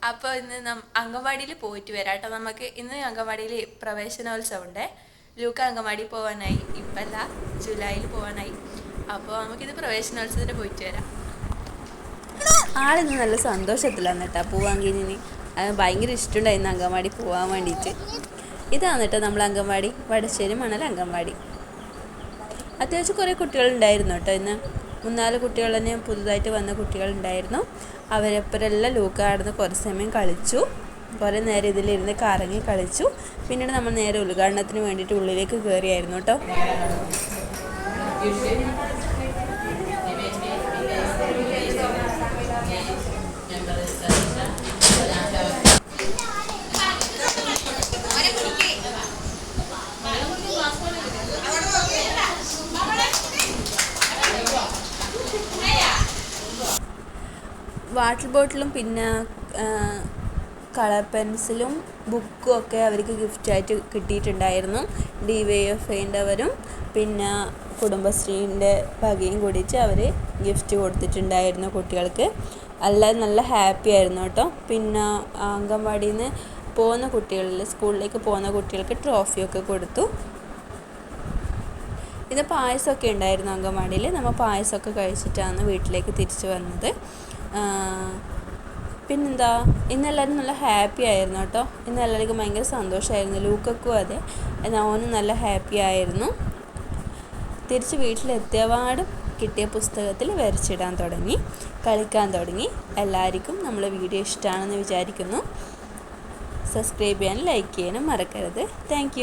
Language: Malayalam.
അപ്പോൾ ഇന്ന് അംഗൻവാടിയിൽ പോയിട്ട് വരാം കേട്ടോ. നമുക്ക് ഇന്ന് അംഗൻവാടിയിൽ പ്രവേശനോത്സവം ഉണ്ട്. ലൂക്ക അംഗൻവാടി പോകാനായി, ഇപ്പല്ല ജൂലൈയിൽ പോകാനായി. അപ്പോൾ നമുക്കിത് പ്രവേശനോത്സവത്തിന് പോയിട്ട് വരാം. ആളിന്ന് നല്ല സന്തോഷത്തിലാണ് കേട്ടോ പോവാങ്കിനി. ഭയങ്കര ഇഷ്ടമുണ്ടായിരുന്നു അംഗൻവാടി പോകാൻ വേണ്ടിയിട്ട്. ഇതാണ് കേട്ടോ നമ്മൾ അംഗൻവാടി, വടശ്ശേരി മണൽ അംഗൻവാടി. അത്യാവശ്യം കുറേ കുട്ടികളുണ്ടായിരുന്നു കേട്ടോ. ഇന്ന് 3-4 കുട്ടികൾ തന്നെ പുതുതായിട്ട് വന്ന കുട്ടികളുണ്ടായിരുന്നു. അവരെപ്പോഴെല്ലാം ലൂക്ക ആടുന്ന് കുറച്ച് സമയം കളിച്ചു, കുറേ നേരം ഇതിലിരുന്ന് കറങ്ങി കളിച്ചു. പിന്നീട് നമ്മൾ നേരെ ഉദ്ഘാടനത്തിന് വേണ്ടിയിട്ട് ഉള്ളിലേക്ക് കയറിയായിരുന്നു കേട്ടോ. വാട്ടർ ബോട്ടിലും പിന്നെ കളർ പെൻസിലും ബുക്കും ഒക്കെ അവർക്ക് ഗിഫ്റ്റായിട്ട് കിട്ടിയിട്ടുണ്ടായിരുന്നു. DYFIൻ്റെവരും പിന്നെ കുടുംബശ്രീൻ്റെ വകയും കൂടിയിട്ട് അവർ ഗിഫ്റ്റ് കൊടുത്തിട്ടുണ്ടായിരുന്നു കുട്ടികൾക്ക്. എല്ലാവരും നല്ല ഹാപ്പി ആയിരുന്നു കേട്ടോ. പിന്നെ അംഗൻവാടിയിൽ നിന്ന് പോകുന്ന കുട്ടികളിൽ, സ്കൂളിലേക്ക് പോകുന്ന കുട്ടികൾക്ക് ട്രോഫിയൊക്കെ കൊടുത്തു. ഇത് പായസമൊക്കെ ഉണ്ടായിരുന്നു അംഗൻവാടിയിൽ. നമ്മൾ പായസമൊക്കെ കഴിച്ചിട്ടാണ് വീട്ടിലേക്ക് തിരിച്ചു വന്നത്. പിന്നെന്താ, ഇന്നെല്ലാവരും നല്ല ഹാപ്പി ആയിരുന്നു കേട്ടോ. ഇന്ന് എല്ലാവർക്കും ഭയങ്കര സന്തോഷമായിരുന്നു. ലൂക്കക്കും അതെ, ഓനും നല്ല ഹാപ്പി ആയിരുന്നു. തിരിച്ച് വീട്ടിലെത്തിയപാടും കിട്ടിയ പുസ്തകത്തിൽ വരച്ചിടാൻ തുടങ്ങി, കളിക്കാൻ തുടങ്ങി. എല്ലാവർക്കും നമ്മളെ വീഡിയോ ഇഷ്ടമാണെന്ന് വിചാരിക്കുന്നു. സബ്സ്ക്രൈബ് ചെയ്യാനും ലൈക്ക് ചെയ്യാനും മറക്കരുത്. താങ്ക്